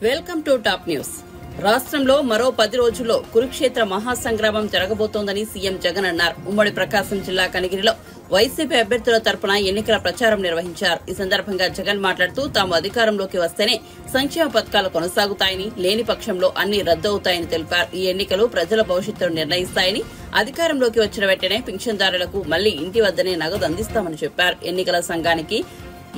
Welcome to top news. రాష్ట్రంలో మరో 10 రోజుల్లో కురుక్షేత్ర మహాసంగ్రామం జరగబోతోందని సీఎం జగన్ అన్నారు. ఉమ్మడి ప్రకాశం జిల్లా కనిగిరిలో వైసీపీ అభ్యర్థుల తరపున ఎన్నికల ప్రచారం నిర్వహించారు. ఈ సందర్భంగా జగన్ మాట్లాడుతూ తాము అధికారంలోకి వస్తేనే సంక్షేమ పథకాలు కొనసాగుతాయని, లేని పక్షంలో అన్ని రద్దవుతాయని తెలిపారు. ఈ ఎన్నికలు ప్రజల భవిష్యత్తును నిర్ణయిస్తాయని, అధికారంలోకి వచ్చిన వెంటనే పింఛన్దారులకు మళ్లీ ఇంటి వద్దనే నగదు అందిస్తామని చెప్పారు. ఎన్నికల సంఘానికి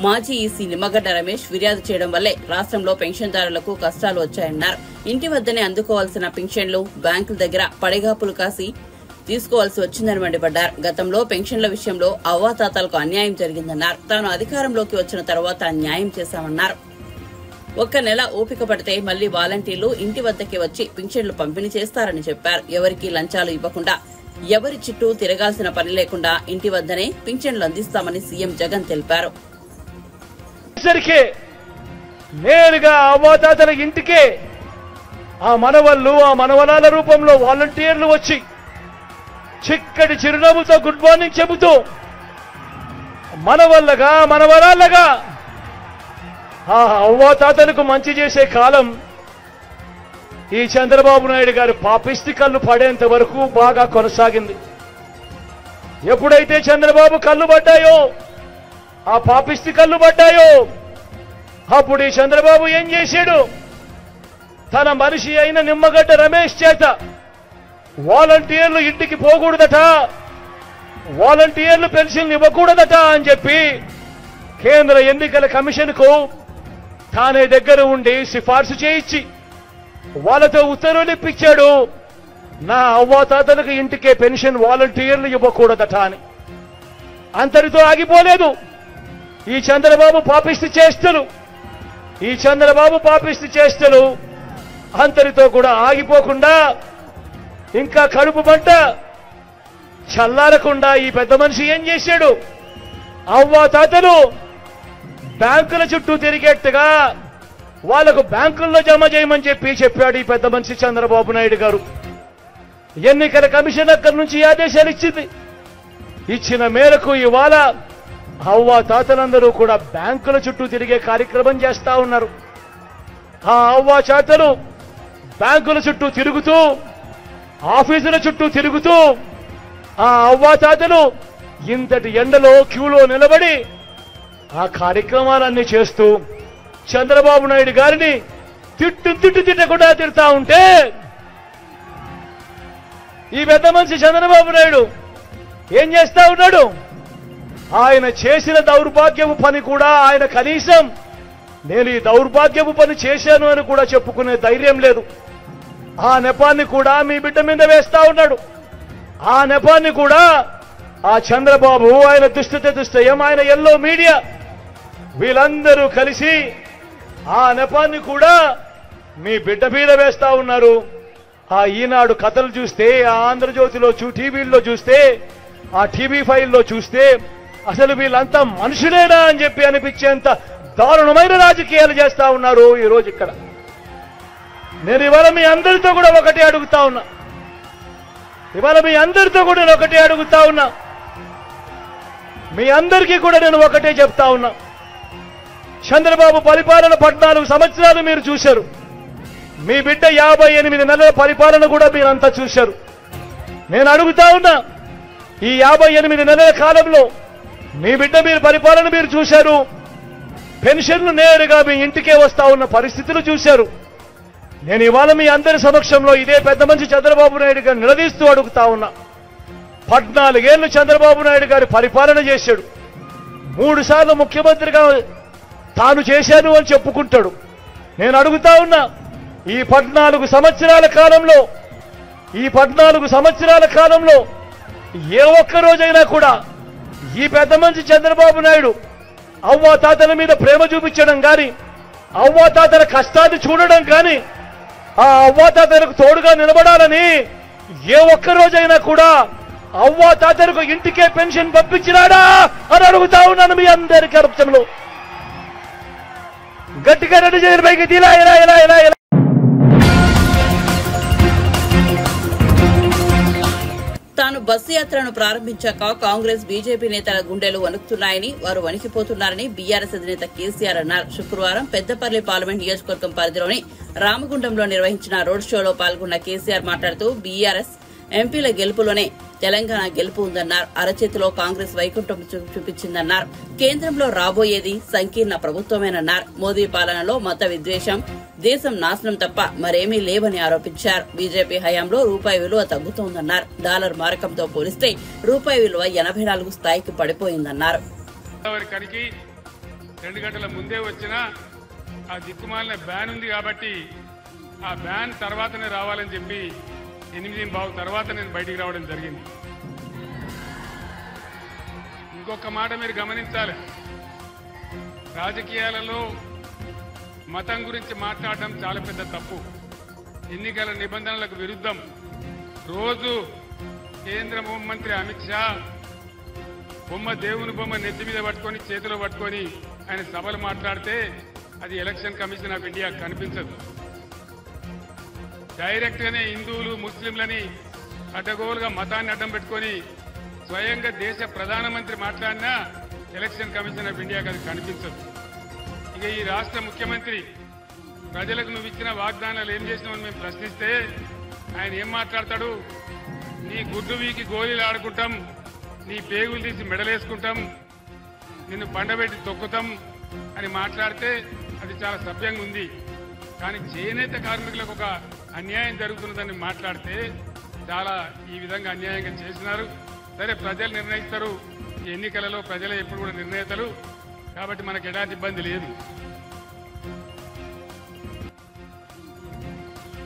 మాజీ ఈసీ నిమ్మగడ్డ రమేష్ ఫిర్యాదు చేయడం వల్లే రాష్ట్రంలో పెన్షన్దారులకు కష్టాలు వచ్చాయన్నారు. ఇంటి వద్దనే అందుకోవాల్సిన పింఛన్లు బ్యాంకుల దగ్గర పడిగాపులు కాసి తీసుకోవాల్సి వచ్చిందని మండిపడ్డారు. గతంలో పెన్షన్ల విషయంలో అవ్వాతాతలకు అన్యాయం జరిగిందన్నారు. తాను అధికారంలోకి వచ్చిన తర్వాత న్యాయం చేశామన్నారు. ఒక్క నెల ఓపిక పడితే మళ్లీ వాలంటీర్లు ఇంటి వద్దకి వచ్చి పింఛన్లు పంపిణీ చేస్తారని చెప్పారు. ఎవరికీ లంచాలు ఇవ్వకుండా, ఎవరి చుట్టూ తిరగాల్సిన పని లేకుండా ఇంటి వద్దనే పింఛన్లు అందిస్తామని సీఎం జగన్ తెలిపారు. నేరుగా అవ్వాతాతల ఇంటికే ఆ మనవళ్ళు, ఆ మనవరాల రూపంలో వాలంటీర్లు వచ్చి చిక్కటి చిరునవ్వుతో గుడ్ మార్నింగ్ చెబుతూ మనవల్లగా మనవరాళ్ళగా ఆ అవ్వాతాతలకు మంచి చేసే కాలం ఈ చంద్రబాబు నాయుడు గారి పాపిష్టి కళ్ళు పడేంత వరకు బాగా కొనసాగింది. ఎప్పుడైతే చంద్రబాబు కళ్ళు పడ్డాయో, ఆ పాపిష్టి కళ్ళు పడ్డాయో, అప్పుడు ఈ చంద్రబాబు ఏం చేశాడు? తన మనిషి అయిన నిమ్మగడ్డ రమేష్ చేత వాలంటీర్లు ఇంటికి పోకూడదట, వాలంటీర్లు పెన్షన్ ఇవ్వకూడదట అని చెప్పి కేంద్ర ఎన్నికల కమిషన్కు తానే దగ్గర ఉండి సిఫార్సు చేయించి వాళ్ళతో ఉత్తర్వులు ఇప్పించాడు. నా అవ్వాతాతలకు ఇంటికే పెన్షన్ వాలంటీర్లు ఇవ్వకూడదట అని. అంతటితో ఆగిపోలేదు ఈ చంద్రబాబు పాపిష్టి చేష్టలు. ఈ చంద్రబాబు పాపిష్టి చేష్టలు అంతటితో కూడా ఆగిపోకుండా, ఇంకా కడుపు మంట చల్లారకుండా ఈ పెద్ద మనిషి ఏం చేశాడు? అవ్వాతాతలు బ్యాంకుల చుట్టూ తిరిగేట్టుగా వాళ్లకు బ్యాంకుల్లో జమ చేయమని చెప్పాడు ఈ పెద్ద మనిషి చంద్రబాబు నాయుడు గారు. ఎన్నికల కమిషన్ అక్కడి నుంచి ఆదేశాలు ఇచ్చింది. ఇచ్చిన మేరకు ఇవాళ అవ్వాతాతలందరూ కూడా బ్యాంకుల చుట్టూ తిరిగే కార్యక్రమం చేస్తా ఉన్నారు. ఆ అవ్వాతాతలు బ్యాంకుల చుట్టూ తిరుగుతూ, ఆఫీసుల చుట్టూ తిరుగుతూ, ఆ అవ్వాతాతలు ఇంతటి ఎండలో క్యూలో నిలబడి ఆ కార్యక్రమాలన్నీ చేస్తూ చంద్రబాబు నాయుడు గారిని తిట్టకుండా తిడతా ఉంటే ఈ పెద్ద మనిషి చంద్రబాబు నాయుడు ఏం చేస్తా ఉన్నాడు? ఆయన చేసిన దౌర్భాగ్యపు పని కూడా ఆయన కనీసం నేను ఈ దౌర్భాగ్యపు పని చేశాను అని కూడా చెప్పుకునే ధైర్యం లేదు. ఆ నెపాన్ని కూడా మీ బిడ్డ మీద వేస్తా ఉన్నాడు. ఆ నెపాన్ని కూడా ఆ చంద్రబాబు, ఆయన దుష్టయం, ఆయన ఎల్లో మీడియా వీళ్ళందరూ కలిసి ఆ నెపాన్ని కూడా మీ బిడ్డ మీద వేస్తా ఉన్నారు. ఆ ఈనాడు కథలు చూస్తే, ఆ ఆంధ్రజ్యోతిలో టీవీల్లో చూస్తే, ఆ టీవీ ఫైల్లో చూస్తే అసలు వీళ్ళంతా మనుషులేనా అని చెప్పి అనిపించేంత దారుణమైన రాజకీయాలు చేస్తా ఉన్నారు ఈ రోజు ఇక్కడ. నేను ఇవాళ మీ అందరితో కూడా ఒకటే అడుగుతా ఉన్నా. మీ అందరికీ కూడా నేను ఒకటే చెప్తా ఉన్నా. చంద్రబాబు పరిపాలన 14 సంవత్సరాలు మీరు చూశారు. మీ బిడ్డ 58 నెలల పరిపాలన కూడా మీరంతా చూశారు. నేను అడుగుతా ఉన్నా, ఈ 58 నెలల కాలంలో మీ బిడ్డ పరిపాలన మీరు చూశారు. పెన్షన్లు నేరుగా మీ ఇంటికే వస్తా ఉన్న పరిస్థితులు చూశారు. నేను ఇవాళ మీ అందరి సమక్షంలో ఇదే పెద్ద మనిషి చంద్రబాబు నాయుడు గారు నిలదీస్తూ అడుగుతా ఉన్నా. 14 ఏళ్లు చంద్రబాబు నాయుడు గారి పరిపాలన చేశాడు. 3 సార్లు ముఖ్యమంత్రిగా తాను చేశాను అని చెప్పుకుంటాడు. నేను అడుగుతా ఉన్నా, ఈ 14 సంవత్సరాల కాలంలో ఏ ఒక్క రోజైనా కూడా ఈ పెద్ద మనిషి చంద్రబాబు నాయుడు అవ్వాతాతల మీద ప్రేమ చూపించడం కానీ, అవ్వాతాతల కష్టాన్ని చూడడం కానీ, ఆ అవ్వాతాతలకు తోడుగా నిలబడాలని ఏ ఒక్క రోజైనా కూడా అవ్వాతాతలకు ఇంటికే పెన్షన్ పంపించినాడా అని అడుగుతా ఉన్నాను మీ అందరి కరప్షన్లో. గట్టిగా రెండు చేతుల పైకి ఇలా ఇలా ఇలా ఇలా ఇలా తాను బస్సు యాత్రను ప్రారంభించాక కాంగ్రెస్ బీజేపీ నేతల గుండెలు వణుకుతున్నాయని, వారు వణికిపోతున్నారని బీఆర్ఎస్ అధినేత కేసీఆర్ అన్నారు. శుక్రవారం పెద్దపల్లి పార్లమెంట్ నియోజకవర్గం పరిధిలోని రామగుండంలో నిర్వహించిన రోడ్ షోలో పాల్గొన్న కేసీఆర్ మాట్లాడుతూ బీఆర్ఎస్ ఎంపీల గెలుపులోనే తెలంగాణ గెలుపు ఉందన్నారు. అరచేతిలో కాంగ్రెస్ వైకుంఠం చూపించిందన్నారు. కేంద్రంలో రాబోయేది సంకీర్ణ ప్రభుత్వమేనన్నారు. మోదీ పాలనలో మత విద్వేషం, దేశం నాశనం తప్ప మరేమీ లేవని ఆరోపించారు. బీజేపీ హయాంలో రూపాయి విలువ తగ్గుతోందన్నారు. డాలర్ మారకంతో పోలిస్తే రూపాయి విలువ 84 స్థాయికి పడిపోయిందన్నారు. 2 గంటల ముందే వచ్చిన ఆ దిక్కుమాలిన బ్యాన్ ఉంది కాబట్టి ఆ బ్యాన్ తర్వాతనే రావాలని చెప్పి 8:15 తర్వాత నేను బయటికి రావడం జరిగింది. ఇంకొక మాట మీరు గమనించాలి, రాజకీయాలలో మతం గురించి మాట్లాడడం చాలా పెద్ద తప్పు. ఎన్నికల నిబంధనలకు విరుద్ధం. రోజు కేంద్ర హోంమంత్రి అమిత్ షా దేవుని బొమ్మ నెత్తి మీద పట్టుకొని చేతిలో పట్టుకొని ఆయన సభలు మాట్లాడితే అది ఎలక్షన్ కమిషన్ ఆఫ్ ఇండియా కనిపించదు. డైరెక్ట్ గానే హిందువులు ముస్లింలని అడ్డగోలుగా మతాన్ని అడ్డం పెట్టుకొని స్వయంగా దేశ ప్రధానమంత్రి మాట్లాడినా ఎలక్షన్ కమిషన్ ఆఫ్ ఇండియాకి అది కనిపించదు. ఇక ఈ రాష్ట్ర ముఖ్యమంత్రి ప్రజలకు నువ్వు ఇచ్చిన వాగ్దానాలు ఏం చేసినావని మేము ప్రశ్నిస్తే ఆయన ఏం మాట్లాడతాడు, నీ గుడ్డు వీకి గోళీలు ఆడుకుంటాం, నీ పేగులు తీసి మెడలేసుకుంటాం, నిన్ను పండబెట్టి తొక్కుతాం అని మాట్లాడితే అది చాలా సభ్యంగా ఉంది. కానీ చేనేత కార్మికులకు ఒక అన్యాయం జరుగుతున్నదని మాట్లాడితే చాలా ఈ విధంగా అన్యాయంగా చేసినారు. సరే, ప్రజలు నిర్ణయిస్తారు. ఈ ఎన్నికలలో ప్రజలే ఎప్పుడు కూడా నిర్ణేతలు కాబట్టి మనకు ఎలాంటి ఇబ్బంది లేదు.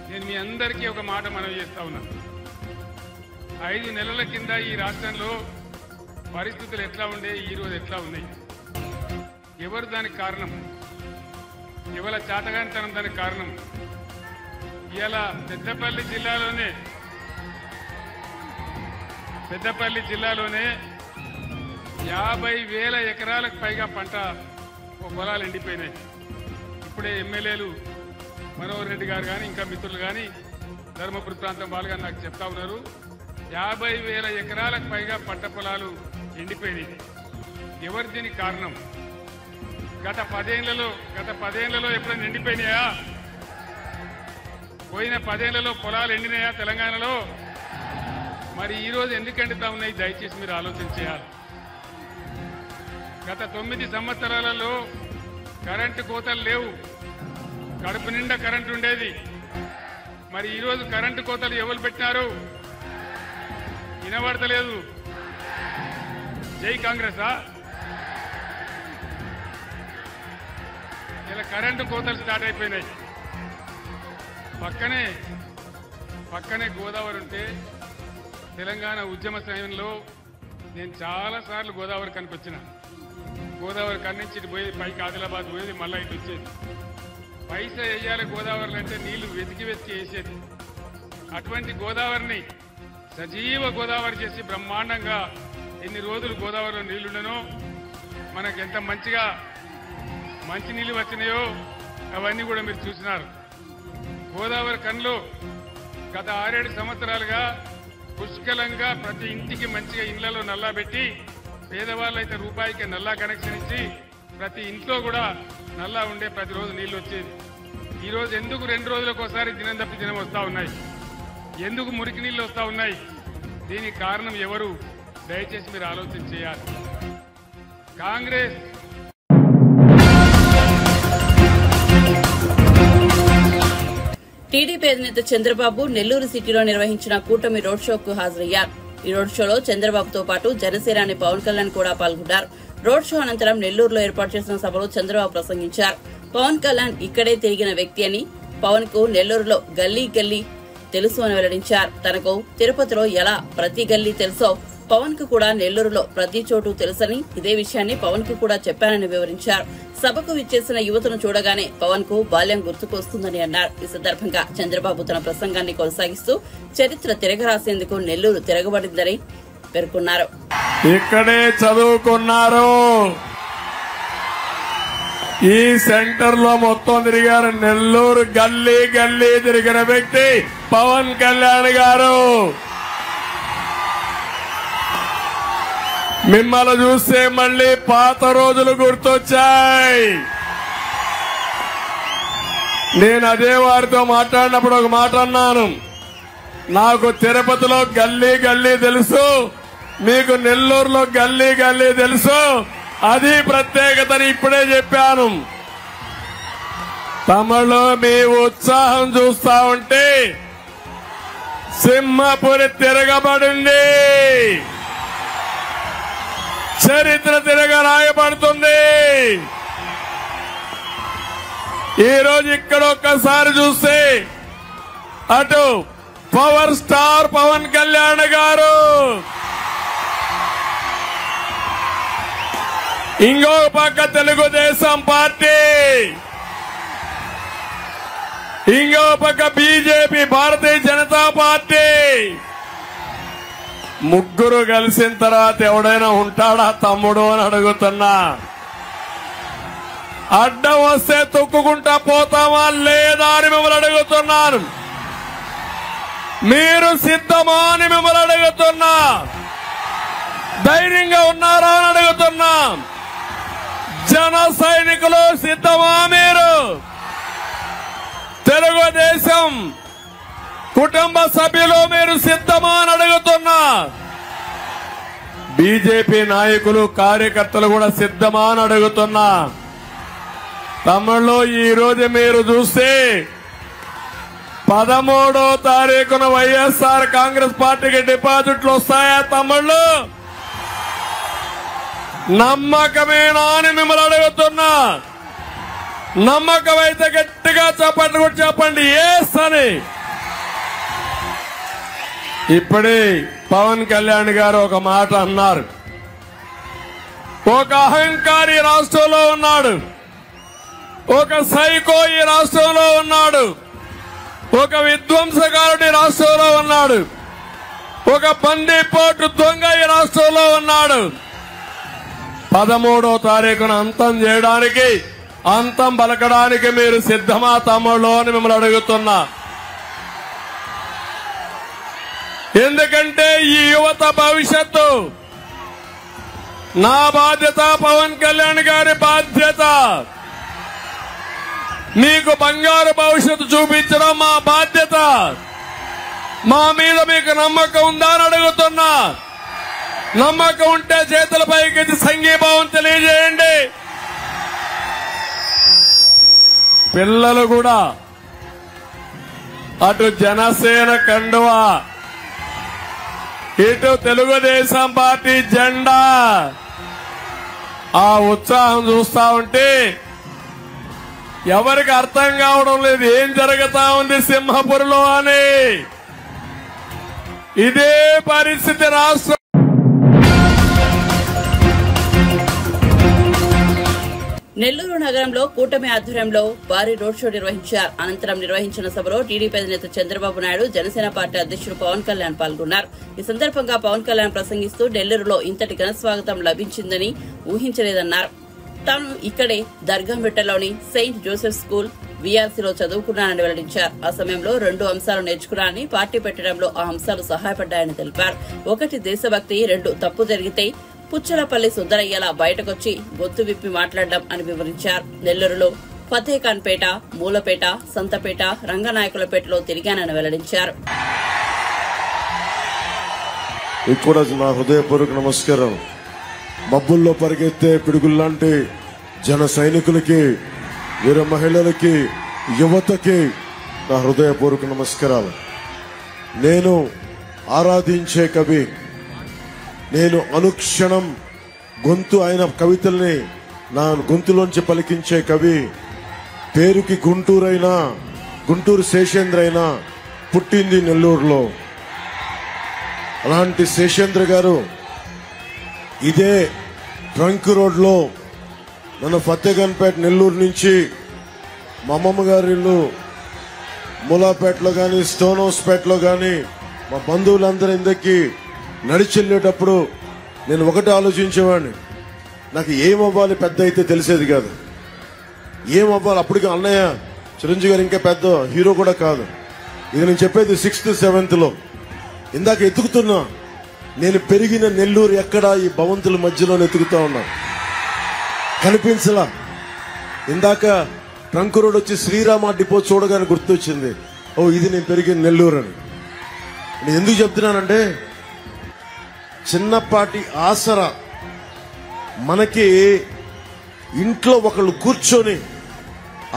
నేను మీ అందరికీ ఒక మాట మనవి చేస్తా ఉన్నాను. 5 నెలల కింద ఈ రాష్ట్రంలో పరిస్థితులు ఎట్లా ఉండే, ఈరోజు ఎట్లా ఉన్నాయి, ఎవరు దానికి కారణం, ఇవాళ చాతగానితనం దానికి కారణం. ఇవాళ పెద్దపల్లి జిల్లాలోనే 50,000 ఎకరాలకు పైగా పంట పొలాలు ఎండిపోయినాయి. ఇప్పుడే ఎమ్మెల్యేలు మనోహర్ రెడ్డి గారు కానీ ఇంకా మిత్రులు కానీ ధర్మపురి ప్రాంతం వాళ్ళు కానీ నాకు చెప్తా ఉన్నారు, 50,000 ఎకరాలకు పైగా పంట పొలాలు ఎండిపోయినాయి. ఎవరు దీనికి కారణం? గత 10 ఏళ్లలో ఎప్పుడైనా ఎండిపోయినాయా? పోయిన 10 ఏళ్లలో పొలాలు ఎండినాయా తెలంగాణలో? మరి ఈరోజు ఎందుకు ఎండుతా ఉన్నాయి? దయచేసి మీరు ఆలోచన చేయాలి. గత 9 సంవత్సరాలలో కరెంటు కోతలు లేవు, కడుపు నిండా కరెంటు ఉండేది. మరి ఈరోజు కరెంటు కోతలు ఎవరు పెట్టినారు? వినబడతలేదు. జై కాంగ్రెసా? ఇలా కరెంటు కోతలు స్టార్ట్ అయిపోయినాయి. పక్కనే గోదావరి ఉంటే తెలంగాణ ఉద్యమ సమయంలో నేను చాలాసార్లు గోదావరి కనిపించిన. గోదావరి కన్నించి ఇటు పోయేది, పైకి ఆదిలాబాద్ పోయేది, మళ్ళీ ఇటు వచ్చేది. పైసా వేయాలి గోదావరిలో అంటే నీళ్లు వెతికి వేసేది. అటువంటి గోదావరిని సజీవ గోదావరి చేసి బ్రహ్మాండంగా ఎన్ని రోజులు గోదావరిలో నీళ్లుండనో, మనకు ఎంత మంచి నీళ్లు వచ్చినాయో అవన్నీ కూడా మీరు చూసినారు. గోదావరి కన్లో గత 6-7 సంవత్సరాలుగా పుష్కలంగా ప్రతి ఇంటికి మంచిగా ఇళ్లలో నల్లా పెట్టి, పేదవాళ్ళు అయితే రూపాయికి నల్లా కనెక్షన్ ఇచ్చి ప్రతి ఇంట్లో కూడా నల్లా ఉండే ప్రతిరోజు నీళ్లు వచ్చేది. ఈరోజు ఎందుకు 2 రోజులకు ఒకసారి దినం తప్పి దినం వస్తూ ఉన్నాయి? ఎందుకు మురికి నీళ్లు వస్తూ ఉన్నాయి? దీనికి కారణం ఎవరు? దయచేసి మీరు ఆలోచన చేయాలి. కాంగ్రెస్ టీడీపీ అధినేత చంద్రబాబు నెల్లూరు సిటీలో నిర్వహించిన కూటమి రోడ్ షోకు హాజరయ్యారు. ఈ రోడ్ షోలో చంద్రబాబుతో పాటు జనసేనాని పవన్ కళ్యాణ్ కూడా పాల్గొన్నారు. రోడ్ షో అనంతరం నెల్లూరులో ఏర్పాటు చేసిన సభలో చంద్రబాబు ప్రసంగించారు. పవన్ కళ్యాణ్ ఇక్కడే తిరిగిన వ్యక్తి అని, పవన్ కు నెల్లూరులో గల్లీ గల్లీ తెలుసు అని వెల్లడించారు. తనకు తిరుపతిలో ఎలా ప్రతి గల్లీ తెలుసో పవన్ కు కూడా నెల్లూరులో ప్రతి చోటు తెలుసని, ఇదే విషయాన్ని పవన్ కు కూడా చెప్పానని వివరించారు. సభకు విచ్చేసిన యువతను చూడగానే పవన్ కు బాల్యం గుర్తుకొస్తుందని అన్నారు. ఈ సందర్భంగా చంద్రబాబు తన ప్రసంగాన్ని కొనసాగిస్తూ చరిత్ర తిరగరాసేందుకు నెల్లూరు తిరగబడిందని పేర్కొన్నారు. ఇక్కడే చదువుకున్నారు, ఈ సెంటర్ లో మొత్తం తిరిగారు. నెల్లూరు గల్లీ గల్లీ తిరిగిన వ్యక్తి పవన్ కళ్యాణ్ గారు. మిమ్మల్ని చూస్తే మళ్ళీ పాత రోజులు గుర్తొచ్చాయి. నేను అదే వారితో మాట్లాడినప్పుడు ఒక మాట అన్నాను. నాకు తిరుపతిలో గల్లీ గల్లీ తెలుసు, మీకు నెల్లూరులో గల్లీ గల్లీ తెలుసు, అది ప్రత్యేకతని ఇప్పుడే చెప్పాను. తమలో మీ ఉత్సాహం చూస్తా ఉంటే సింహపురి తిరగబడింది, చరిత్ర తిరగ రాయబడుతుంది. ఈ రోజు ఇక్కడ ఒక్కసారి చూస్తే అటు పవర్ స్టార్ పవన్ కళ్యాణ్ గారు, ఇంకో పక్క తెలుగుదేశం పార్టీ, ఇంకో పక్క బీజేపీ భారతీయ జనతా పార్టీ, ముగ్గురు కలిసిన తర్వాత ఎవడైనా ఉంటాడా తమ్ముడు అని అడుగుతున్నా. అడ్డం వస్తే తొక్కుకుంటా పోతామా లేదా అని మిమ్మల్ని అడుగుతున్నాను. మీరు సిద్ధమా అని మిమ్మల్ని అడుగుతున్నా. ధైర్యంగా ఉన్నారా అని అడుగుతున్నా. జన సైనికులు సిద్ధమా? మీరు తెలుగుదేశం కుటుంబ సభ్యులు మీరు సిద్ధమా అని అడుగుతున్నా. బీజేపీ నాయకులు కార్యకర్తలు కూడా సిద్ధమా అని అడుగుతున్నా. తమిళలో ఈ రోజు మీరు చూస్తే 13వ తారీఖున వైఎస్ఆర్ కాంగ్రెస్ పార్టీకి డిపాజిట్లు వస్తాయా తమిళలో? నమ్మకమేనా అని మిమ్మల్ని అడుగుతున్నా. నమ్మకం అయితే గట్టిగా చెప్పండి, కూడా చెప్పండి ఎస్ అని. ఇప్పుడే పవన్ కళ్యాణ్ గారు ఒక మాట అన్నారు. ఒక అహంకారి రాష్ట్రంలో ఉన్నాడు, ఒక సైకో ఈ రాష్ట్రంలో ఉన్నాడు, ఒక విధ్వంసకారుడి రాష్ట్రంలో ఉన్నాడు, ఒక బందీపోటు దొంగ ఈ రాష్ట్రంలో ఉన్నాడు. 13వ తారీఖున అంతం చేయడానికి, అంతం పలకడానికి మీరు సిద్ధమా తమ్ముళ్ళు అని మిమ్మల్ని అడుగుతున్నా. ఎందుకంటే ఈ యువత భవిష్యత్తు నా బాధ్యత, పవన్ కళ్యాణ్ గారి బాధ్యత. మీకు బంగారు భవిష్యత్తు చూపించడం మా బాధ్యత. మా మీద మీకు నమ్మకం ఉందా అని అడుగుతున్నా. నమ్మకం ఉంటే చేతుల పైకి సంఘీభావం తెలియజేయండి. పిల్లలు కూడా అటు జనసేన కండువా, ఇటు తెలుగుదేశం పార్టీ జెండా, ఆ ఉత్సాహం చూస్తా ఉంటే ఎవరికి అర్థం కావడం లేదు ఏం జరుగుతా ఉంది సింహపురిలో అని. ఇదే పరిస్థితి రాష్ట్రం. నెల్లూరు నగరంలో కూటమి ఆధ్వర్యంలో భారీ రోడ్ షో నిర్వహించారు. అనంతరం నిర్వహించిన సభలో టీడీపీ అధినేత చంద్రబాబు నాయుడు, జనసేన పార్టీ అధ్యక్షుడు పవన్ కళ్యాణ్ పాల్గొన్నారు. ఈ సందర్భంగా పవన్ కళ్యాణ్ ప్రసంగిస్తూ నెల్లూరులో ఇంతటి ఘనస్వాగతం లభించిందని ఊహించలేదన్నారు. తాను ఇక్కడే దర్గామిట్టలోని సెయింట్ జోసెఫ్ స్కూల్ వీఆర్సీలో చదువుకున్నానని వెల్లడించారు. ఆ సమయంలో 2 అంశాలు నేర్చుకున్నానని, పార్టీ పెట్టడంలో ఆ అంశాలు సహాయపడ్డాయని తెలిపారు. 1 దేశభక్తి, 2 తప్పు జరిగితే పుచ్చలపల్లి సుద్దరయ్యలా బయటకొచ్చి గొంతు విప్పి మాట్లాడడం అని వివరించారు. నెల్లూరులో ఫతేఖాన్పేట, మూలపేట, సంతపేట, రంగనాయకులపేటలో తిరిగానని వెల్లడించారు. ఇప్పుడు నా హృదయపూర్వక నమస్కారం. మబ్బుల్లో పరిగెత్తే పిడుగుల్లాంటి జన సైనికులకి, వీర మహిళలకి, యువతకి నా హృదయపూర్వక నమస్కారాలు. నేను ఆరాధించే కవి, నేను అనుక్షణం గొంతు ఆయన కవితల్ని నా గొంతులోంచి పలికించే కవి, పేరుకి గుంటూరైనా, గుంటూరు శేషేంద్ర అయినా పుట్టింది నెల్లూరులో. అలాంటి శేషేంద్ర గారు ఇదే ట్రంక్ రోడ్లో నన్ను ఫతేఖాన్పేట నెల్లూరు నుంచి మా అమ్మమ్మ గారి ఇల్లు మూలాపేటలో కానీ, స్టోన్ హౌస్ పేటలో కానీ మా బంధువులందరూ ఇందరికి నడిచెళ్ళేటప్పుడు నేను ఒకటి ఆలోచించేవాడిని, నాకు ఏమవ్వాలి పెద్ద అయితే తెలిసేది కాదు. ఏమవ్వాలి అప్పటికి అన్నయ్య చిరంజీవి గారు ఇంకా పెద్ద హీరో కూడా కాదు. ఇది నేను చెప్పేది 6th 7th లో. ఇందాక ఎత్తుకుతున్నా నేను పెరిగిన నెల్లూరు ఎక్కడా ఈ భవంతుల మధ్యలో వెతుకుతా ఉన్నా, కనిపించలా. ఇందాక ట్రంక్ రోడ్ వచ్చి శ్రీరామ డిపో చూడగానే గుర్తొచ్చింది, ఓ ఇది నేను పెరిగిన నెల్లూరు అని. నేను ఎందుకు చెప్తున్నానంటే చిన్నపాటి ఆసరా మనకి ఇంట్లో ఒకళ్ళు కూర్చొని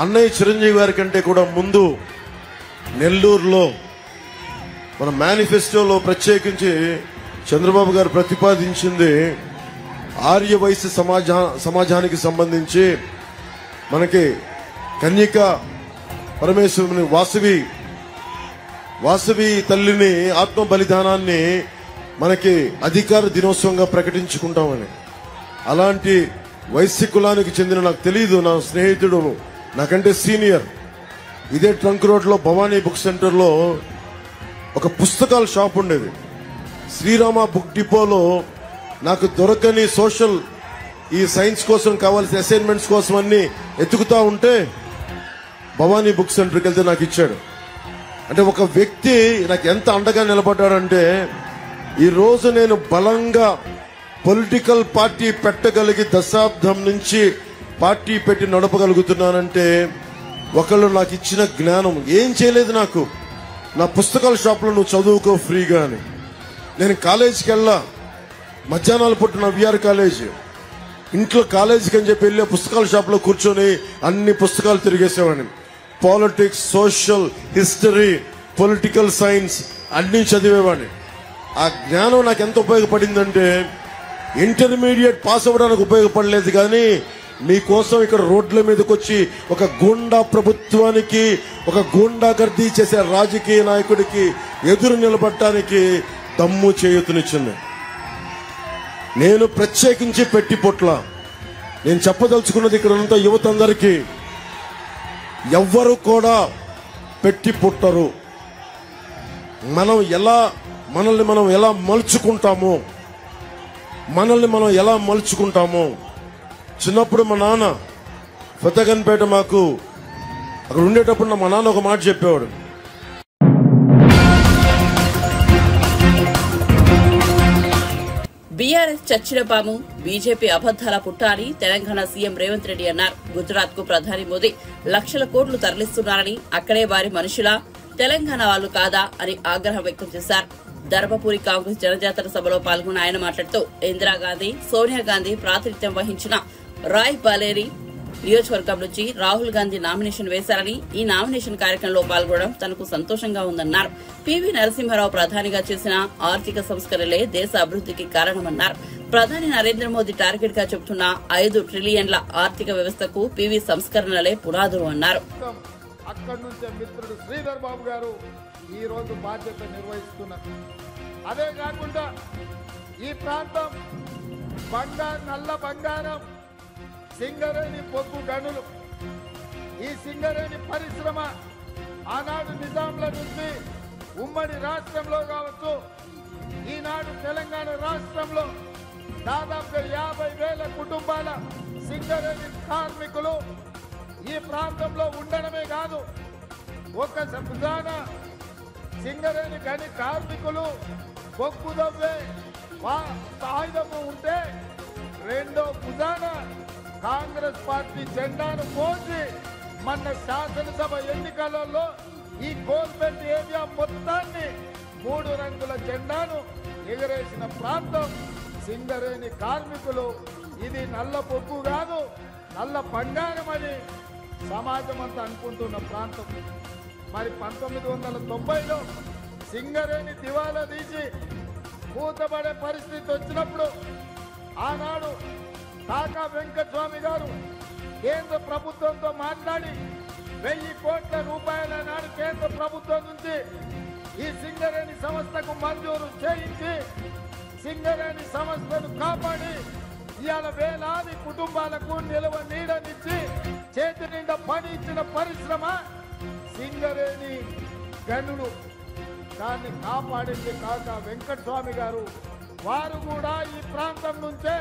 అన్నయ్య చిరంజీవి గారి కంటే కూడా ముందు నెల్లూరులో మన మేనిఫెస్టోలో ప్రత్యేకించి చంద్రబాబు గారు ప్రతిపాదించింది ఆర్య వయసు సమాజానికి సంబంధించి మనకి కన్యక పరమేశ్వరుని వాసవి తల్లిని ఆత్మ బలిదానాన్ని మనకి అధికార దినోత్సవంగా ప్రకటించుకుంటామని. అలాంటి వైశ్య కులానికి చెందిన, నాకు తెలియదు, నా స్నేహితుడు నాకంటే సీనియర్, ఇదే ట్రంక్ రోడ్ లో భవానీ బుక్ సెంటర్ లో ఒక పుస్తకాల షాప్ ఉండేది. శ్రీరామ బుక్ డిపోలో నాకు దొరకని సోషల్ ఈ సైన్స్ కోసం కావాల్సిన అసైన్మెంట్స్ కోసం అన్ని ఎత్తుకుతా ఉంటే భవానీ బుక్ సెంటర్కి వెళ్తే నాకు ఇచ్చాడు. అంటే ఒక వ్యక్తి నాకు ఎంత అండగా నిలబడ్డాడంటే, ఈ రోజు నేను బలంగా పొలిటికల్ పార్టీ పెట్టగలిగి దశాబ్దం నుంచి పార్టీ పెట్టి నడపగలుగుతున్నానంటే ఒకళ్ళు నాకు ఇచ్చిన జ్ఞానం. ఏం చేయలేదు నాకు, నా పుస్తకాల షాప్లో నువ్వు చదువుకో ఫ్రీగా అని. నేను కాలేజీకి వెళ్ళా, మధ్యాహ్నాలు పుట్టిన విఆర్ కాలేజ్, ఇంట్లో కాలేజీకి అని చెప్పి వెళ్ళి పుస్తకాల షాప్లో కూర్చొని అన్ని పుస్తకాలు తిరిగేసేవాడిని. Politics, social, history, political science అన్ని చదివేవాడిని. ఆ జ్ఞానం నాకు ఎంత ఉపయోగపడిందంటే ఇంటర్మీడియట్ పాస్ అవ్వడానికి ఉపయోగపడలేదు, కానీ మీకోసం ఇక్కడ రోడ్ల మీదకి వచ్చి ఒక గూండా ప్రభుత్వానికి, ఒక గూండాగర్దీ చేసే రాజకీయ నాయకుడికి ఎదురు నిలబడటానికి దమ్ము చేయూతనిచ్చింది. నేను ప్రత్యేకించి పెట్టి పొట్ల నేను చెప్పదలుచుకున్నది ఇక్కడ ఉన్న యువత అందరికీ, ఎవ్వరు కూడా పెట్టి పుట్టరు. మనల్ని మనం ఎలా మలుచుకుంటామో. చిన్నప్పుడు మా నాన్న ఫతేగన్పేట మాకు అక్కడ ఉండేటప్పుడు మా నాన్న ఒక మాట చెప్పేవాడు, బీఆర్ఎస్ చచ్చిన పాము, బీజేపీ అబద్దాల పుట్ట అని తెలంగాణ సీఎం రేవంత్ రెడ్డి అన్నారు. గుజరాత్ కు ప్రధాని మోదీ లక్షల కోట్లు తరలిస్తున్నారని, అక్కడే వారి మనుషులా, తెలంగాణ వాళ్లు కాదా అని ఆగ్రహం వ్యక్తం చేశారు. ధర్మపురి కాంగ్రెస్ జనజాతర సభలో పాల్గొన్న ఆయన మాట్లాడుతూ, ఇందిరాగాంధీ, సోనియా గాంధీ ప్రాతినిధ్యం వహించిన రాయ్ బరేలీ నియోజకవర్గం నుంచి రాహుల్ గాంధీ నామినేషన్ వేశారని, ఈ నామినేషన్ కార్యక్రమంలో పాల్గొనడం తనకు సంతోషంగా ఉందన్నారు. పివి నరసింహారావు ప్రధానిగా చేసిన ఆర్థిక సంస్కరణలే దేశ అభివృద్ధికి కారణమన్నారు. ప్రధాని నరేంద్ర మోదీ టార్గెట్ గా చెబుతున్న 5 ట్రిలియన్ల ఆర్థిక వ్యవస్థకు పివి సంస్కరణలే పునాదులు అన్నారు. అక్కడి నుంచే మిత్రుడు శ్రీధర్ బాబు గారు ఈ రోజు బాధ్యత నిర్వహిస్తున్నారు. అదే కాకుండా ఈ ప్రాంతం నల్ల బంగారం, సింగరేణి బొగ్గు గనులు, ఈ సింగరేణి పరిశ్రమ ఆనాడు నిజాంల నుంచి ఉమ్మడి రాష్ట్రంలో కావచ్చు, ఈనాడు తెలంగాణ రాష్ట్రంలో దాదాపుగా 50,000 కుటుంబాల సింగరేణి కార్మికులు ఈ ప్రాంతంలో ఉండడమే కాదు, ఒక భుజాన సింగరేణి గని కార్మికులు బొగ్గు దవ్వే సాయుధము ఉంటే, రెండో భుజాన కాంగ్రెస్ పార్టీ జెండాను మోసి మన శాసనసభ ఎన్నికలలో ఈ కోల్బెట్ ఏరియా మొత్తాన్ని 3 రంగుల జెండాను ఎగరేసిన ప్రాంతం సింగరేణి కార్మికులు. ఇది నల్ల బొగ్గు కాదు, నల్ల బంగారం అని సమాజం అంతా అనుకుంటున్న ప్రాంతం. మరి 1990లో సింగరేణి దివాలా తీసి మూతపడే పరిస్థితి వచ్చినప్పుడు ఆనాడు కాకా వెంకటస్వామి గారు కేంద్ర ప్రభుత్వంతో మాట్లాడి 1000 కోట్ల రూపాయల నాడు కేంద్ర ప్రభుత్వం నుంచి ఈ సింగరేణి సంస్థకు మంజూరు చేయించి సింగరేణి సంస్థను కాపాడి ఇవాళ వేలాది కుటుంబాలకు నిలువ నీడనిచ్చి చేతి నిండా పని ఇచ్చిన పరిశ్రమ సింగరేణి గనులు. దాన్ని కాపాడింది కాకా వెంకటస్వామి గారు. వారు కూడా ఈ ప్రాంతం నుంచే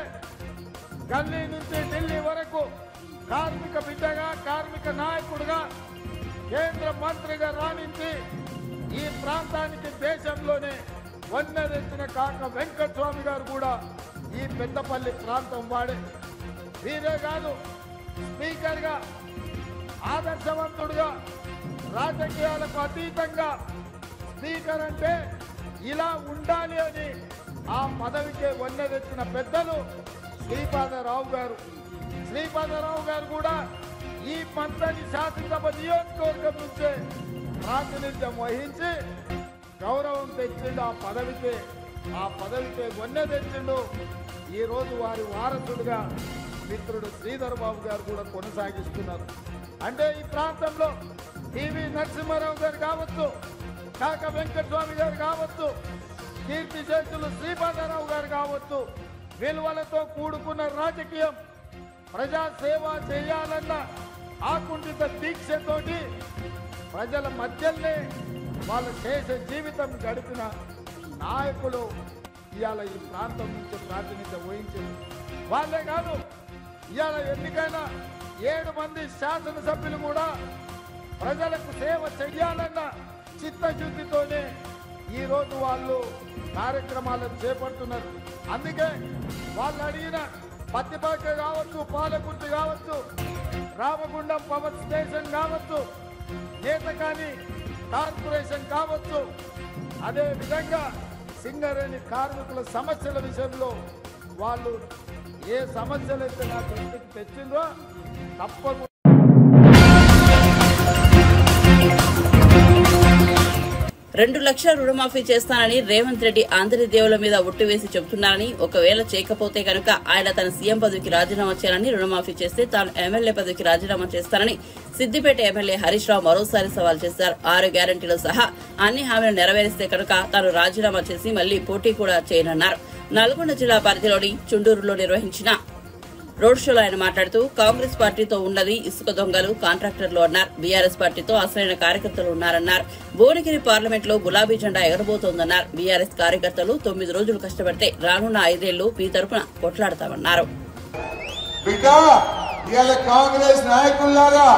గల్లీ నుంచి ఢిల్లీ వరకు కార్మిక బిడ్డగా, కార్మిక నాయకుడుగా, కేంద్ర మంత్రిగా రాణించి ఈ ప్రాంతానికి దేశంలోనే వన్నెరెత్తిన కాక వెంకటస్వామి గారు కూడా ఈ పెద్దపల్లి ప్రాంతం వాడే. వీరే కాదు, స్పీకర్ గా ఆదర్శవంతుడుగా రాజకీయాలకు అతీతంగా స్పీకర్ అంటే ఇలా ఉండాలి అని ఆ పదవికే వన్నెరెత్తిన పెద్దలు శ్రీపాదరావు గారు. శ్రీపాదరావు గారు కూడా ఈ మంత్రి శాసనసభ నియోజకవర్గం నుంచే ప్రాతినిధ్యం వహించి గౌరవం తెచ్చిండు. ఆ పదవికే వన్నె తెచ్చిండు. ఈ రోజు వారి వారసుడుగా మిత్రుడు శ్రీధర్ బాబు గారు కూడా కొనసాగిస్తున్నారు. అంటే ఈ ప్రాంతంలో టీవీ నరసింహారావు గారు కావచ్చు, కాక వెంకటస్వామి గారు కావచ్చు, కీర్తి చేతులు శ్రీపాదరావు గారు కావచ్చు, విలువలతో కూడుకున్న రాజకీయం, ప్రజా సేవ చేయాలన్న ఆకుంఠిత దీక్షతోటి ప్రజల మధ్యలోనే వాళ్ళు చేసే జీవితం గడిపిన నాయకులు ఇవాళ ఈ ప్రాంతం నుంచి ప్రాతినిధ్యం వహించింది. వాళ్ళే కాదు, ఇవాళ ఎన్నికైన 7 మంది శాసనసభ్యులు కూడా ప్రజలకు సేవ చెయ్యాలన్న చిత్తశుద్ధితోనే ఈ రోజు వాళ్ళు కార్యక్రమాలను చేపడుతున్నారు. అందుకే వాళ్ళు అడిగిన పత్తిపాక కావచ్చు, పాలకుర్తి కావచ్చు, రామగుండం పవర్ స్టేషన్ కావచ్చు, నేతకాని కార్పొరేషన్ కావచ్చు, అదే విధంగా సింగరేణి కార్మికుల సమస్యల విషయంలో వాళ్ళు ఏ సమస్యలైతే నా దృష్టికి తెచ్చిందో తప్పకుండా 2 లక్షల రుణమాఫీ చేస్తానని రేవంత్ రెడ్డి ఆంధ్రదేవుల మీద ఒట్టివేసి చెబుతున్నారని, ఒకవేళ చేయకపోతే కనుక ఆయన తన సీఎం పదవికి రాజీనామా చేయాలని, రుణమాఫీ చేస్తే తాను ఎమ్మెల్యే పదవికి రాజీనామా చేస్తానని సిద్దిపేట ఎమ్మెల్యే హరీష్ రావు మరోసారి సవాల్ చేశారు. 6 గ్యారంటీలు సహా అన్ని హామీలు నెరవేరిస్తే కనుక తాను రాజీనామా చేసి మళ్లీ పోటీ కూడా చేయనన్నారు. నల్గొండ జిల్లా పరిధిలోని చుండూరులో నిర్వహించిన రోడ్ షోలో ఆయన మాట్లాడుతూ కాంగ్రెస్ పార్టీతో ఉన్నది ఇసుక దొంగలు, కాంట్రాక్టర్లు అన్నారు. బీఆర్ఎస్ పార్టీతో అసలైన కార్యకర్తలు ఉన్నారన్నారు. భువనగిరి పార్లమెంట్ లో గులాబీ జెండా ఎగరబోతోందన్నారు. బీఆర్ఎస్ కార్యకర్తలు 9 రోజులు కష్టపడితే రానున్న 5 ఏళ్లు మీ తరపున కొట్లాడతామన్నారు. కాంగ్రెస్ నాయకులారా,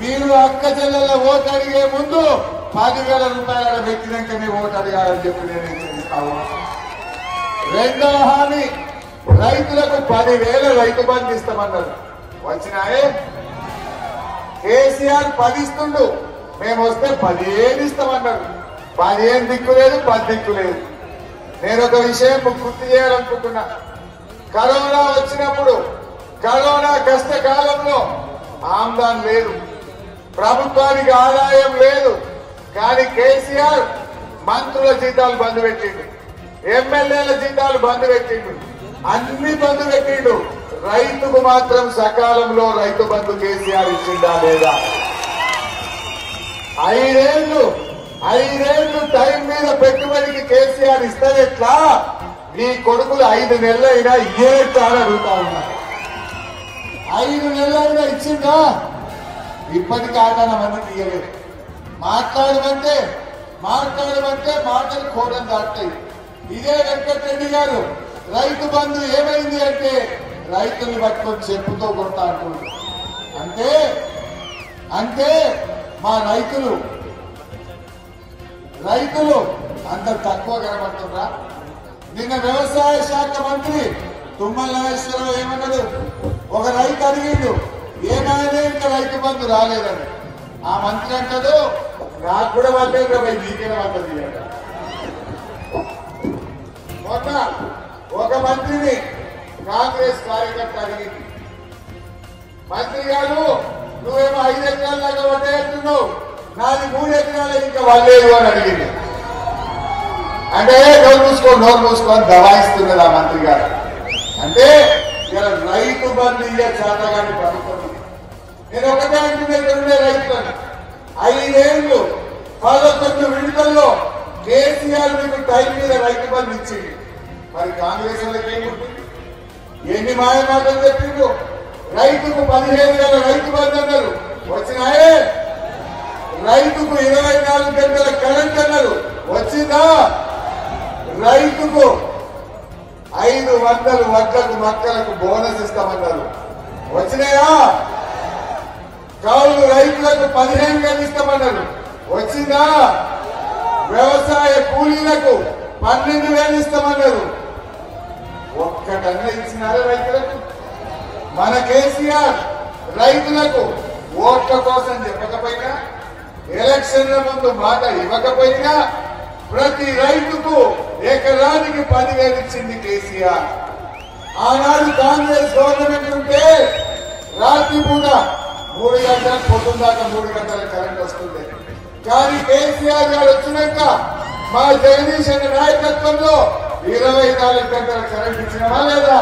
మీరు అక్క చెల్లెల ఓటు అడిగే ముందు 10,000 రూపాయల వ్యక్తిగతంగా ఓటు అడగాలని చెప్పి నేను రెండవ హామీ, రైతులకు 10,000 రైతు బంధు ఇస్తామన్నారు. వచ్చినాయే. కేసీఆర్ 10 ఇస్తుండు, మేము వస్తే 15 ఇస్తామన్నారు. 15 దిక్కు లేదు, 10 దిక్కు లేదు. నేను ఒక విషయం గుర్తు చేయాలనుకుంటున్నా. కరోనా వచ్చినప్పుడు, కరోనా కష్టకాలంలో ఆమ్దాన్ లేదు, ప్రభుత్వానికి ఆదాయం లేదు. కానీ కేసీఆర్ మంత్రుల జీతాలు బంద్ పెట్టిండు, ఎమ్మెల్యేల జీతాలు బంద్ పెట్టిండు, అన్ని బంధు పెట్టిండు. రైతుకు మాత్రం సకాలంలో రైతు బంధు కేసీఆర్ ఇచ్చిందా లేదా? 5 ఏళ్లు టైం మీద పెట్టుబడికి కేసీఆర్ ఇస్తానెట్లా? నీ కొడుకులు 5 నెలలైనా ఇయ్యేట్లా అడుగుతా ఉన్నా. 5 నెలలైనా ఇచ్చిందా? ఇప్పటికీ ఆటన మంది తీయలేదు. మాట్లాడమంటే మాటలు కోడం దాటాయి. ఇదే వెంకటరెడ్డి గారు రైతు బంధు ఏమైంది అంటే రైతులు పట్టుకొని చెప్పుతో కొడతా అంటున్నారు. అంటే మా రైతులు అంత తక్కువ కనబడుతుందా? నిన్న వ్యవసాయ శాఖ మంత్రి తుమ్మల నాగేశ్వరరావు ఏమన్నాడు? ఒక రైతు అడిగిండు, ఏమైనా ఇంకా రైతు బంధు రాలేదని. ఆ మంత్రి అంటాడు, నాకు కూడా వాళ్ళే నీకేనా పడ్డది. మొన్న ఒక మంత్రిని కాంగ్రెస్ కార్యకర్త అడిగింది, మంత్రి గారు నువ్వేమో 5 ఎకరాల దాకా పడ్డాయంటున్నావు, నాది 3 ఎకరాలు ఇంకా వాళ్ళేదు అని అడిగింది. అంటే నోరు మూసుకొని దబాయిస్తున్నది ఆ మంత్రి గారు. అంటే ఇలా రైతు బంధు ఇయ్యే చేతగాని ప్రభుత్వం. నేను ఒకటే అంటున్నా, ఇక్కడ ఉండే రైతులను 5 ఏళ్లు 11 విడతల్లో కేసీఆర్ మీకు టైం మీద రైతు బంధు ఇచ్చింది. మరి కాంగ్రెస్ వాళ్ళకి ఏముంటుంది? ఎన్ని మాయమాటలు చెప్పిండు? రైతుకు 15,000 రైతు బంధు అన్నారు, వచ్చినాయే. రైతుకు 24 గంటల కరెంట్ అన్నారు, వచ్చిందా? రైతుకు 500 వడ్లకు మక్కలకు బోనస్ ఇస్తామన్నారు, వచ్చినాయా? కౌలు రైతులకు 15,000 ఇస్తామన్నారు, వచ్చిందా? వ్యవసాయ కూలీలకు 12,000 ఇస్తామన్నారు. ఒక్కటన్నా ఇచ్చినారా రైతులకు? మన కేసీఆర్ రైతులకు ఓట్ల కోసం చెప్పకపోయినా, ఎలక్షన్ల ముందు మాట ఇవ్వకపోయినా ప్రతి రైతుకు ఎకరానికి 10,000 ఇచ్చింది కేసీఆర్. ఆనాడు కాంగ్రెస్ గవర్నమెంట్ ఉంటే రాత్రి పూట 3 గంటల పొద్దున్న దాకా 3 గంటల కరెంట్ వస్తుంది. కానీ కేసీఆర్ గారు వచ్చినాక మా జగదీష్ అనే నాయకత్వంలో 24 గంటల కరెంట్ ఇచ్చినవా లేదా?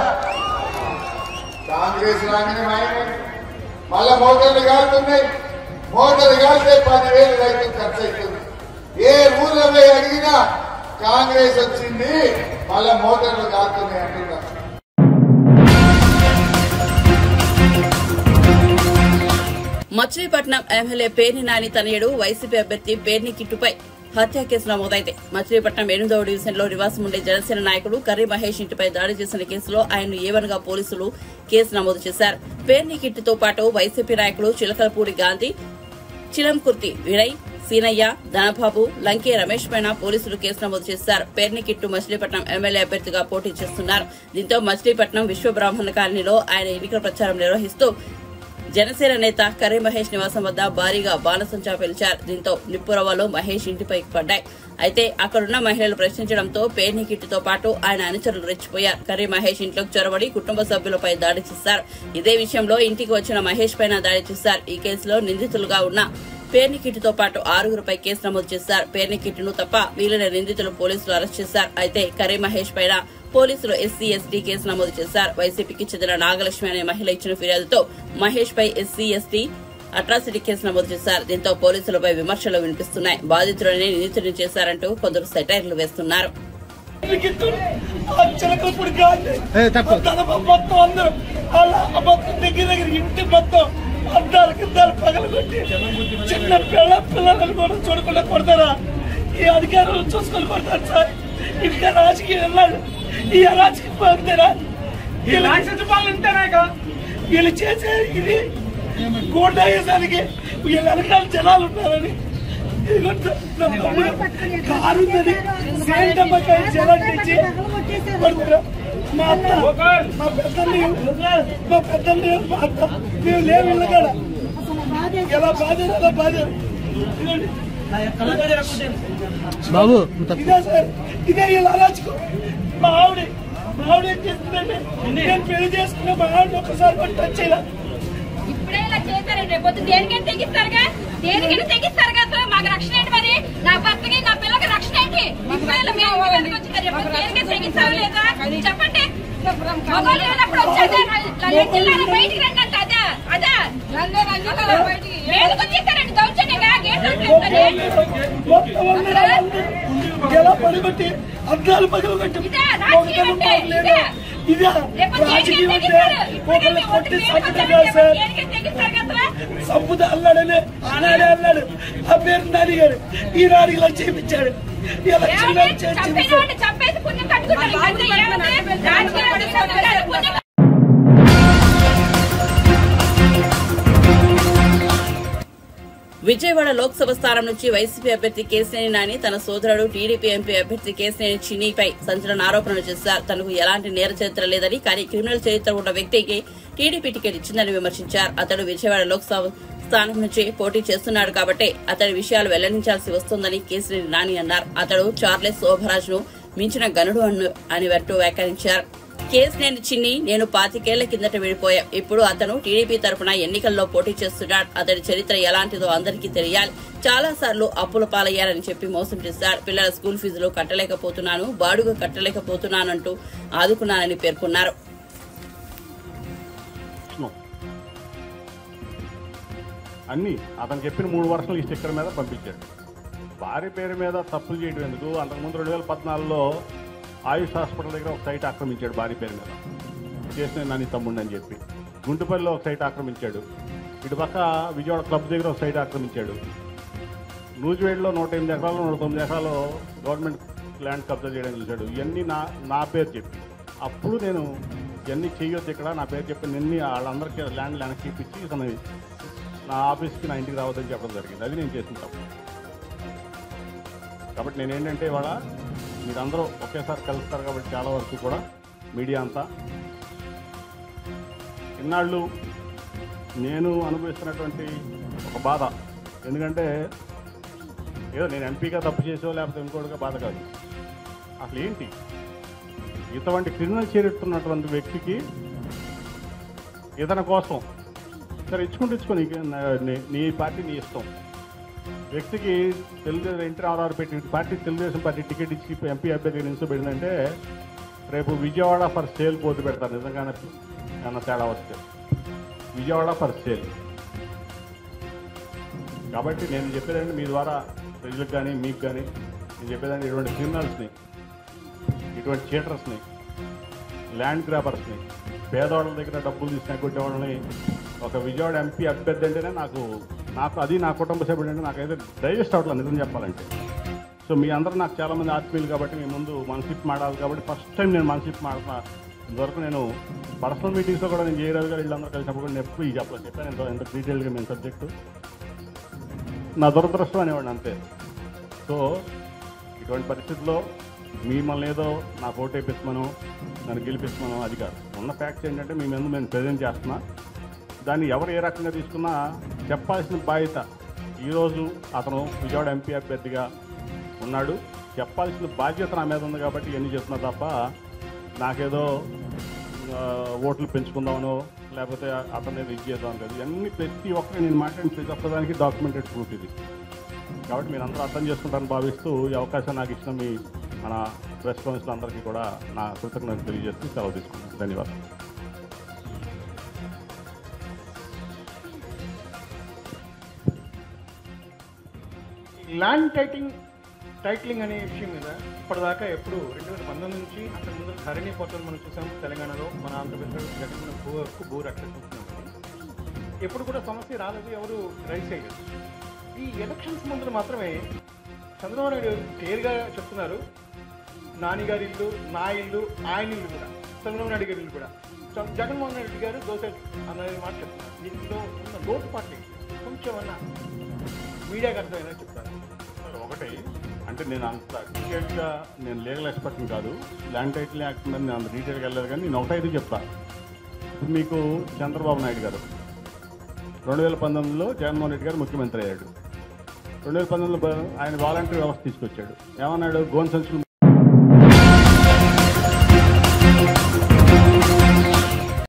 కాంగ్రెస్ రాగానే మాయమే. మళ్ళా మోటార్లు కాలుతున్నాయి. మోటార్లు కాలితే 10,000 రైతులు ఖర్చు అవుతుంది. ఏ ఊర్లో పోయి అడిగినా కాంగ్రెస్ వచ్చింది, మళ్ళా మోటార్లు కాలుతున్నాయి అంటున్నారు. మచిలీపట్నం ఎమ్మెల్యే పేర్ని నాని తనయుడు వైసీపీ అభ్యర్థి పేర్ని కిట్టుపై హత్య కేసు నమోదైంది. మచిలీపట్నం 8వ డివిజన్లో నివాసం ఉండే జనసేన నాయకుడు కర్రీ మహేష్ ఇంటిపై దాడి చేసిన కేసులో ఆయన్ను ఏవన్గా పోలీసులు కేసు నమోదు చేశారు. పేర్ని కిట్టుతో పాటు వైసీపీ నాయకులు చిలకలపూడి గాంధీ, చిలంకుర్తి వినయ్, సీనయ్య, ధనబాబు, లంకే రమేష్ పైన పోలీసులు కేసు నమోదు చేశారు. పేర్ని కిట్టు మచిలీపట్నం ఎమ్మెల్యే అభ్యర్థిగా పోటీ చేస్తున్నారు. దీంతో మచిలీపట్నం విశ్వబ్రాహ్మణ కాలనీలో ఆయన ఎన్నికల ప్రచారం నిర్వహిస్తూ జనసేన నేత కర్రీ మహేష్ నివాసం వద్ద భారీగా బాణసంచా పేల్చారు. దీంతో నిప్పురవ్వలు మహేష్ ఇంటిపై పడ్డాయి. అయితే అక్కడున్న మహిళలు ప్రశ్నించడంతో పేర్ని కిట్టుతో పాటు ఆయన అనుచరులు రెచ్చిపోయారు. కర్రీ మహేష్ ఇంట్లోకి చొరబడి కుటుంబ సభ్యులపై దాడి చేశారు. ఇదే విషయంలో ఇంటికి వచ్చిన మహేష్ పైన దాడి చేశారు. ఈ కేసులో నిందితులుగా ఉన్న పేర్ని కిట్టుతో పాటు 6గురిపై కేసు నమోదు చేశారు. పేర్ని కిట్టును తప్ప మిగిలిన నిందితులు పోలీసులు అరెస్ట్ చేశారు. అయితే కర్రీ మహేష్ పైన పోలీసులు SC/ST కేసు నమోదు చేశారు. వైసీపీకి చెందిన నాగలక్ష్మి అనే మహిళ ఇచ్చిన ఫిర్యాదుతో మహేష్ పై SC/ST అట్రాసిటీ కేసు నమోదు చేశారు. దీంతో పోలీసులపై విమర్శలు వినిపిస్తున్నాయి. బాధితులనే నిందితుడిని చేశారంటూ కొందరు సెటైర్లు వేస్తున్నారు. అద్దాలు పగలగొట్టి చిన్న పిల్లలను కూడా చూడకుండా కొడతారా? ఈ అధికారులు చూసుకొని కొడతారు సార్. ఇంకా రాజకీయం వెళ్ళాలి. ఈ రాజకీయ పోతారా? వీళ్ళు చేసే ఇది గోడ వేసానికి వీళ్ళ వెనకాల జనాలు ఉన్నారని కారు ఉందని సేంటమ్మకాయ జనాలు తెచ్చి కొడుతున్నారు. మా అత్త, మా పెద్దల్ని, మా అత్త మేము లేవు ఇళ్ళ కాడ ఎలా బాధ్యత అలా బాధ్యత బాబు. ఇదే సార్, ఇదే వీళ్ళ అరాచకం. మా ఆవిడ ఏం చేస్తుందంటే నేను పెళ్లి చేసుకున్న మా ఆవిడ ఒక్కసారి కూడా టచ్ చేయాలి. ఇప్పుడే ఇలా చేశారండి, రేపు దేనికైనా తెగిస్తారుగా, దేనికైనా తెగిస్తారుగా. అసలు మాకు రక్షణ ఏంటి? మరి నా భర్తకి నా పిల్లకి రక్షణ ఏంటి? దేనికైనా తెగిస్తావు లేదా చెప్పండి. మొగోళ్ళు లేనప్పుడు వచ్చేదే బయటికి రండి అంటే అదే అదే వేదిక వచ్చేస్తారండి దౌర్జన్యంగా ఎలా పడిగొట్టి అద్దాలు పగలగొట్టి ఇదే రాజకీయం అంటే ఒకళ్ళు కొట్టి సంపుతా సార్. సంపుతా అన్నాడనే ఆనాడే అన్నాడు. ఆ పేరు నాని గారు ఈనాడు ఇలా చేయించాడు. చంపేసి పుణ్యం కట్టుకుంటారు. విజయవాడ లోక్సభ స్థానం నుంచి వైసీపీ అభ్యర్థి కేశినేని నాని తన సోదరుడు టీడీపీ ఎంపీ అభ్యర్థి కేశినేని చిన్నిపై సంచలన ఆరోపణలు చేశారు. తనకు ఎలాంటి నేర చరిత్ర లేదని, కానీ క్రిమినల్ చరిత్ర ఉన్న వ్యక్తికి టీడీపీ టికెట్ ఇచ్చిందని విమర్శించారు. అతడు విజయవాడ లోక్సభ స్థానం నుంచి పోటీ చేస్తున్నాడు కాబట్టి అతడి విషయాలు వెల్లడించాల్సి వస్తోందని కేశినేని నాని అన్నారు. అతడు చార్లెస్ శోభరాజ్ ను మించిన గనుడు అని వ్యాఖ్యానించారు. కేశినేని చిన్ని నేను 25 ఏళ్ల కిందట విడిపోయాం. ఇప్పుడు అతను టీడీపీ తరఫున ఎన్నికల్లో పోటీ చేస్తున్నాడు. అతడి చరిత్ర ఎలాంటిదో అందరికీ తెలియాలి. చాలా సార్లు అప్పుల పాలయ్యారని చెప్పి మోసం చేశాడు. పిల్లల స్కూల్ ఫీజులు కట్టలేకపోతున్నాను, బాడుగ కట్టలేకపోతున్నానంటూ ఆదుకున్నానని పేర్కొన్నారు. అన్ని అతను చెప్పిన 3 వర్షాలు ఈ స్టిక్కర్ మీద పంపించాడు. భార్య పేరు మీద తప్పులు చేయడం ఎందుకు? అంతకుముందు 2014లో ఆయుష్ హాస్పిటల్ దగ్గర ఒక సైట్ ఆక్రమించాడు భార్య పేరు మీద, చేసిన నాని తమ్ముడు అని చెప్పి. గుంటుపల్లిలో ఒక సైట్ ఆక్రమించాడు. ఇటుపక్క విజయవాడ క్లబ్ దగ్గర ఒక సైట్ ఆక్రమించాడు. నూజివేడ్లో 108 ఎకరాలు 109 ఎకరాలు గవర్నమెంట్ ల్యాండ్ కబ్జా చేయడానికి చూశాడు. ఇవన్నీ నా పేరు చెప్పి, అప్పుడు నేను ఇవన్నీ చేయొద్దు ఇక్కడ నా పేరు చెప్పి నిన్ని వాళ్ళందరికీ ల్యాండ్ వెనక్కి ఇప్పించి ఇతను నా ఆఫీస్కి నా ఇంటికి రావద్దని చెప్పడం జరిగింది. అది నేను చేసిన తప్పు. కాబట్టి నేనేంటంటే ఇవాళ మీరందరూ ఒకేసారి కలుస్తారు కాబట్టి చాలా వరకు కూడా మీడియా అంతా ఇన్నాళ్ళు నేను అనుభవిస్తున్నటువంటి ఒక బాధ, ఎందుకంటే ఏదో నేను ఎంపీగా తప్పు చేసో లేకపోతే ఇంకోటిగా బాధ కాదు. అసలు ఏంటి ఇటువంటి క్రిమినల్ చేరుతున్నటువంటి వ్యక్తికి ఇతని కోసం సరే ఇచ్చుకో నీ పార్టీ నీ ఇష్టం, వ్యక్తికి తెలుగుదేశం ఎన్టీ రామారావు పెట్టి పార్టీ తెలుగుదేశం పార్టీ టికెట్ ఇచ్చి ఎంపీ అభ్యర్థిగా నిలిచిపెట్టిందంటే రేపు విజయవాడ ఫర్ సేల్ పోటీ పెడతారు. నిజంగానే ఏమన్నా తేడా వస్తే విజయవాడ ఫర్ సేల్. కాబట్టి నేను చెప్పేదండి మీ ద్వారా ప్రజలకు కానీ మీకు కానీ నేను చెప్పేదండి, ఇటువంటి క్రిమినల్స్ని, ఇటువంటి చీటర్స్ని, ల్యాండ్ గ్రాబర్స్ని, పేదవాళ్ళ దగ్గర డబ్బులు తీసుకుని కొట్టేవాళ్ళని ఒక విజయవాడ ఎంపీ అభ్యర్థి అంటేనే నాకు అది నా కుటుంబ సభ్యుడు అంటే నాకైతే డైజెస్ట్ అవ్వట్లేదు నిజం చెప్పాలంటే. సో మీ అందరూ నాకు చాలామంది ఆత్మీయులు కాబట్టి మీ ముందు మనసిప్ మాడాలి కాబట్టి ఫస్ట్ టైం నేను మనసిప్ మాడుతున్నా. ఇంతవరకు నేను పర్సనల్ మీటింగ్స్లో కూడా నేను జయరాజు గారు వీళ్ళందరూ కలిసినప్పుడు కూడా నేను ఎప్పుడు ఈ చెప్పాను ఎంత డీటెయిల్గా మేము సబ్జెక్టు నా దురదృష్టం అనేవాడిని అంతే. సో ఇటువంటి పరిస్థితుల్లో మిమ్మల్ని ఏదో నా ఓటు వేపిస్తామను నన్ను గెలిపిస్తామను అది కాదు. ఉన్న ఫ్యాక్ట్స్ ఏంటంటే మీ ముందు నేను ప్రజెంట్ చేస్తున్నా. దాన్ని ఎవరు ఏ రకంగా తీసుకున్నా చెప్పాల్సిన బాధ్యత ఈరోజు అతను విజయవాడ ఎంపీ అభ్యర్థిగా ఉన్నాడు, చెప్పాల్సిన బాధ్యత నా మీద ఉంది కాబట్టి ఇవన్నీ చెప్తున్నా తప్ప నాకేదో ఓట్లు పెంచుకుందామనో లేకపోతే అతను ఏదో ఇది చేద్దామని కాదు. ఇవన్నీ ప్రతి ఒక్కరు నేను మాట్లాడిన ప్రతి ఒక్కదానికి డాక్యుమెంటెడ్ ప్రూఫ్ ఇది. కాబట్టి మీరు అందరూ అర్థం చేసుకుంటారని భావిస్తూ ఈ అవకాశం నాకు ఇచ్చిన మీ మన ప్రెస్ కౌన్సిల్ అందరికీ కూడా నా కృతజ్ఞతలు తెలియజేస్తూ సెలవు తీసుకుంటాను. ధన్యవాదాలు. ల్యాండ్ టైటిలింగ్ అనే విషయం మీద ఇప్పటిదాకా ఎప్పుడు 2019 నుంచి అక్కడ ముందు ధరణి పోర్టల్ మనం చూసాం తెలంగాణలో, మన ఆంధ్రప్రదేశ్లో జగన్ భూ రక్షణ ఎప్పుడు కూడా సమస్య రాలేదు, ఎవరు రైజ్ చేయలేదు. ఈ ఎలక్షన్స్ ముందు మాత్రమే చంద్రబాబు నాయుడు క్లియర్గా చెప్తున్నారు, నానిగారి ఇల్లు, నా ఇల్లు, ఆయన ఇల్లు కూడా, చంద్రబాబు నాయుడు గారి ఇల్లు కూడా, జగన్మోహన్ రెడ్డి గారు దోశ అనేది మాట చెప్తున్నారు. దీంట్లో ఉన్న లోటు పార్టీ కొంచెం అన్న మీడియాకి అర్థమైనా చెప్తారు. ఒకటి అంటే నేను అంత డీటెయిల్గా నేను లీగల్ ఎక్స్పర్ట్ని కాదు, ల్యాండ్ టైటిల్ యాక్ట్ మీద నేను అంత డీటెయిల్గా వెళ్ళలేదు. కానీ నేను ఒకటైతే చెప్తాను. ఇప్పుడు మీకు చంద్రబాబు నాయుడు గారు 2019లో జగన్మోహన్ రెడ్డి గారు ముఖ్యమంత్రి అయ్యాడు. 2019లో ఆయన వాలంటరీ వ్యవస్థ తీసుకొచ్చాడు. ఏమన్నాడు, గోన్ సంచులు